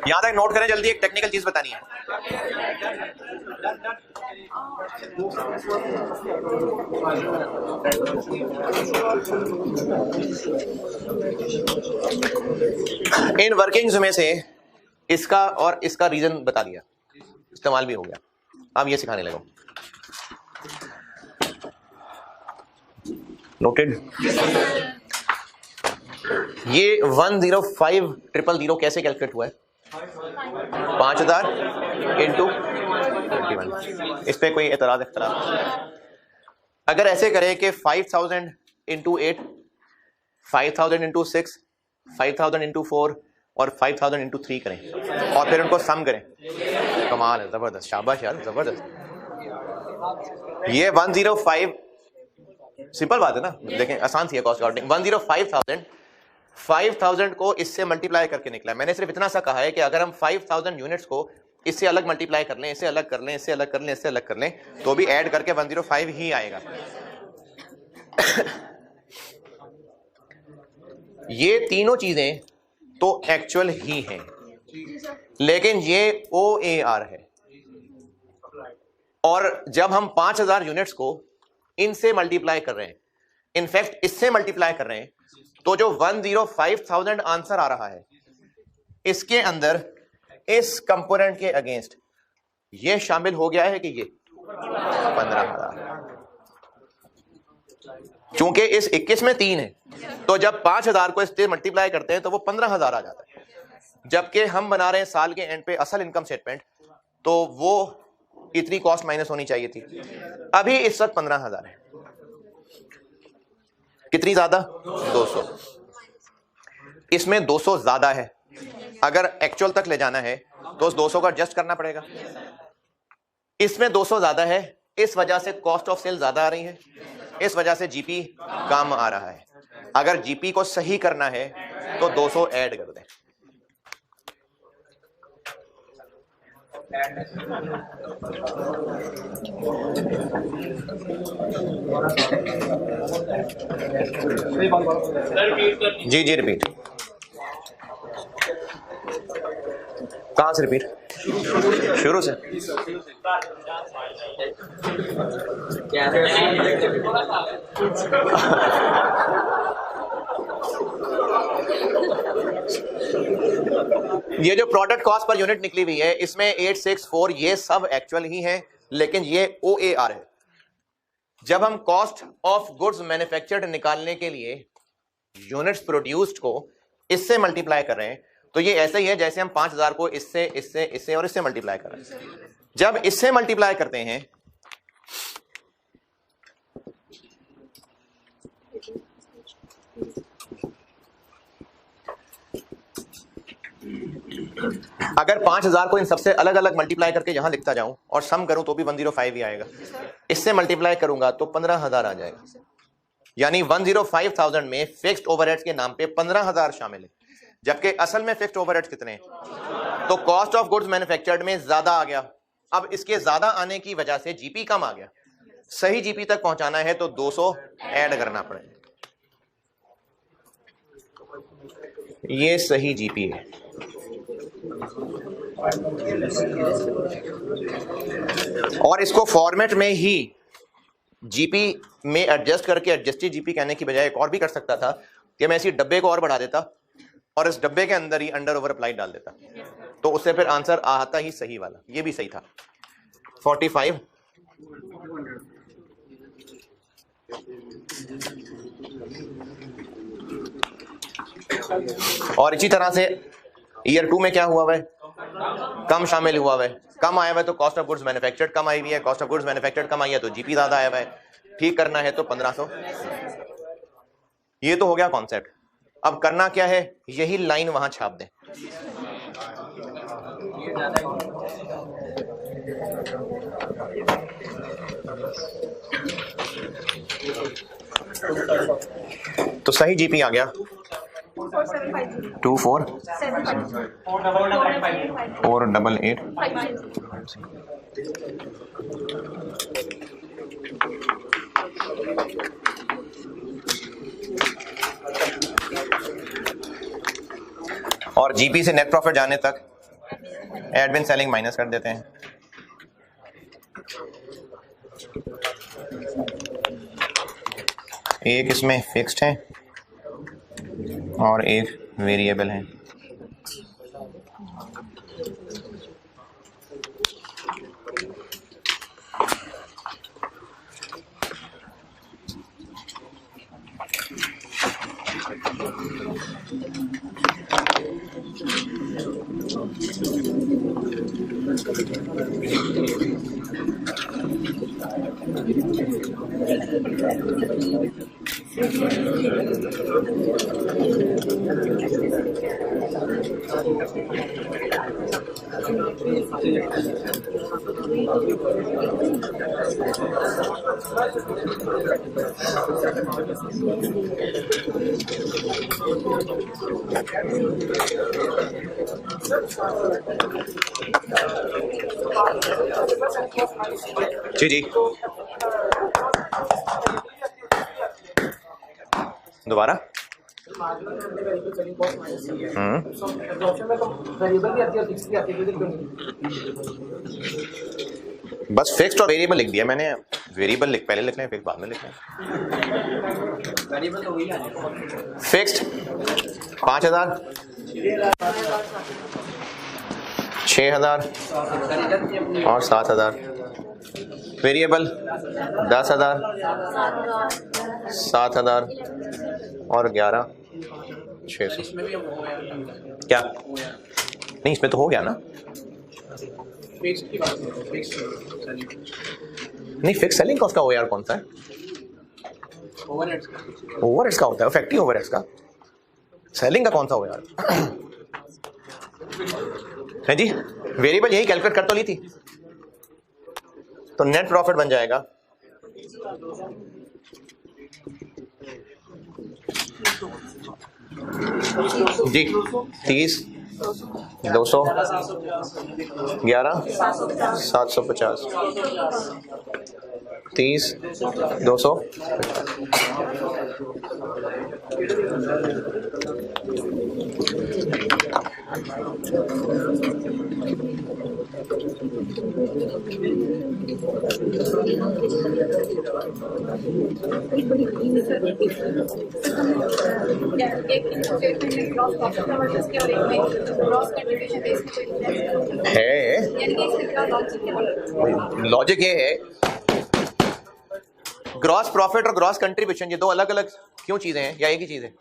याद है, नोट करें जल्दी, एक टेक्निकल चीज बतानी है। इन वर्किंग्स में से इसका और इसका रीजन बता दिया, इस्तेमाल भी हो गया। अब ये सिखाने लगा। नोटेड। ये 105,000 कैसे कैलकुलेट हुआ है? 5,000 इंटू 21। इस पे कोई एतराज इख्तलाफ? अगर ऐसे करें कि 5,000 इंटू 8, 5,000 इंटू 6, 5,000 इंटू 4 और 5,000 इंटू 3 करें और फिर उनको सम करें, कमाल है, जबरदस्त, शाबाश यार, जबरदस्त। ये 105, सिंपल बात है ना, देखें आसान सी है कॉस्ट काउंटिंग। 105,000 5,000 को इससे मल्टीप्लाई करके निकला। मैंने सिर्फ इतना सा कहा है कि अगर हम 5,000 यूनिट्स को इससे अलग मल्टीप्लाई कर लें, इससे अलग कर लें, इससे अलग कर लें, इससे अलग कर लें, तो भी ऐड करके 105 ही आएगा। ये तीनों चीजें तो एक्चुअल ही हैं, लेकिन ये OAR है। और जब हम 5,000 यूनिट्स को इनसे मल्टीप्लाई कर रहे हैं, इनफैक्ट इससे मल्टीप्लाई कर रहे हैं, तो जो 105,000 आंसर आ रहा है, इसके अंदर इस कंपोनेंट के अगेंस्ट ये शामिल हो गया है कि ये 15,000। चूंकि इस 21 में 3 है, तो जब 5,000 को इससे मल्टीप्लाई करते हैं तो वो 15,000 आ जाता है। जबकि हम बना रहे हैं साल के एंड पे असल इनकम स्टेटमेंट, तो वो इतनी कॉस्ट माइनस होनी चाहिए थी। अभी इस वक्त 15,000 है। कितनी ज्यादा? 200। इसमें 200 ज्यादा है। अगर एक्चुअल तक ले जाना है तो उस 200 को एडजस्ट करना पड़ेगा। इसमें 200 ज्यादा है, इस वजह से कॉस्ट ऑफ सेल ज्यादा आ रही है, इस वजह से जीपी कम आ रहा है। अगर जीपी को सही करना है तो 200 ऐड कर दें। जी जी रिपीट। कहाँ से रिपीट? शुरू से। ये जो प्रोडक्ट कॉस्ट पर यूनिट निकली हुई है इसमें 864 ये सब एक्चुअल ही है, लेकिन ये OAR है। जब हम कॉस्ट ऑफ गुड्स मैन्युफैक्चर्ड निकालने के लिए यूनिट्स प्रोड्यूस्ड को इससे मल्टीप्लाई कर रहे हैं तो ये ऐसे ही है जैसे हम 5000 को इससे इससे इससे और इससे मल्टीप्लाई कर रहे हैं। जब इससे मल्टीप्लाई करते हैं अगर 5000 को इन सबसे अलग अलग मल्टीप्लाई करके यहां लिखता जाऊं और सम करूं तो भी 105 ही आएगा। इससे मल्टीप्लाई करूंगा तो 15000 आ जाएगा। यानी 105,000 में फिक्स्ड ओवरहेड्स के नाम पे 15000 शामिल है, जबकि असल में फिक्स्ड ओवरहेड्स कितने हैं? तो कॉस्ट ऑफ गुड्स मैन्युफैक्चर्ड में ज्यादा आ गया। अब इसके ज्यादा आने की वजह से जीपी कम आ गया। सही जीपी तक पहुंचाना है तो 200 ऐड करना पड़ेगा। ये सही जीपी है। और इसको फॉर्मेट में ही जीपी में एडजस्ट करके एडजस्टेड जीपी कहने की बजाय एक और भी कर सकता था कि मैं इसी डब्बे को और बढ़ा देता और इस डब्बे के अंदर ही अंडर ओवर अप्लाई डाल देता, तो उससे फिर आंसर आता ही सही वाला। ये भी सही था 45। और इसी तरह से ईयर 2 में क्या हुआ हुआ है? कम शामिल हुआ हुआ है। कम आया हुआ है तो कॉस्ट ऑफ गुड्स मैन्युफैक्चर्ड कम आई हुई है। कॉस्ट ऑफ गुड्स मैन्युफैक्चर्ड कम आई है तो जीपी ज्यादा आया हुआ है। ठीक करना है तो 1500। ये तो हो गया कॉन्सेप्ट। अब करना क्या है? यही लाइन वहां छाप दें। तो सही जीपी आ गया 2488। और जीपी से नेट प्रॉफिट जाने तक एडमिन सेलिंग माइनस कर देते हैं। एक इसमें फिक्स्ड है और एक वेरिएबल है। जी जी दोबारा। बस फिक्स्ड और वेरिएबल लिख दिया मैंने। वेरिएबल पहले लिखना है, फिक्स बाद में लिखना है। फिक्स्ड 5000, 6000 और 7000। वेरिएबल 10,000, 7,000 और 11,600। क्या नहीं, इसमें तो हो गया ना। नहीं, फिक्स सेलिंग कॉस्ट का OAR कौन सा है? ओवरहेड्स का होता है, फैक्ट्री ओवरहेड्स का। सेलिंग का कौन सा OAR है जी? वेरिएबल यही कैलकुलेट कर तो ली थी, तो नेट प्रॉफिट बन जाएगा जी 30 200, 11, 750, 30, 200, है। लॉजिक ये है, ग्रॉस प्रॉफिट और ग्रॉस कंट्रीब्यूशन ये दो अलग अलग क्यों चीजें हैं या एक ही चीज है?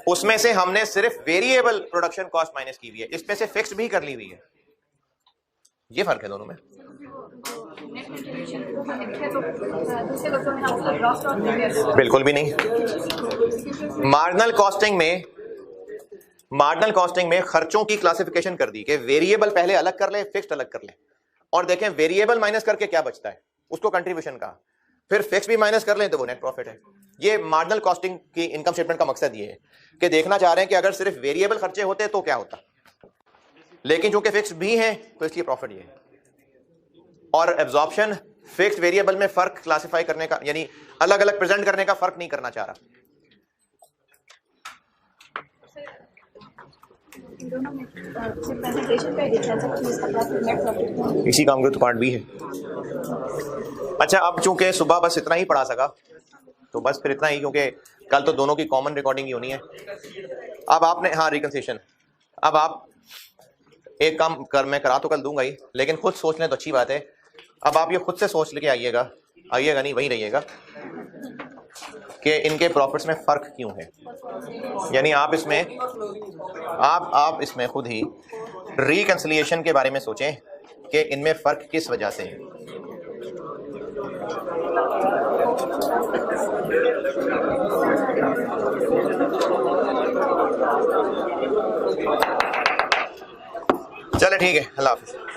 उसमें से हमने सिर्फ वेरिएबल प्रोडक्शन कॉस्ट माइनस की हुई है, इसमें से फिक्स भी कर ली हुई है। ये फर्क है दोनों में। बिल्कुल भी नहीं। मार्जिनल कॉस्टिंग में खर्चों की क्लासिफिकेशन कर दी कि वेरिएबल पहले अलग कर ले, फिक्स्ड अलग कर ले, और देखें वेरिएबल माइनस करके क्या बचता है, उसको कंट्रीब्यूशन का, फिर फिक्स भी माइनस कर लें तो वो नेट प्रॉफिट है। ये मार्जिनल कॉस्टिंग की इनकम स्टेटमेंट का मकसद ये है कि देखना चाह रहे हैं कि अगर सिर्फ वेरिएबल खर्चे होते तो क्या होता, लेकिन चूंकि फिक्स भी हैं तो इसलिए प्रॉफिट ये है। और एब्जॉर्प्शन फिक्स्ड वेरिएबल में फर्क क्लासिफाई करने का, यानी अलग अलग प्रेजेंट करने का फर्क नहीं करना चाह रहा। इसी काम के तो पार्ट भी है। अच्छा, अब चूंकि सुबह बस इतना ही पढ़ा सका तो बस फिर इतना ही, क्योंकि कल तो दोनों की कॉमन रिकॉर्डिंग ही होनी है। अब आपने, हाँ रिकंसिलिएशन, अब आप एक काम कर, मैं करा तो कल दूंगा ही, लेकिन खुद सोच लें तो अच्छी बात है। अब आप ये खुद से सोच लेके आइएगा नहीं वहीं रहिएगा कि इनके प्रॉफिट्स में फर्क क्यों है। यानी आप इसमें खुद ही रिकंसिलिएशन के बारे में सोचें कि इनमें फर्क किस वजह से है। चले ठीक है, अल्लाह हाफिज़।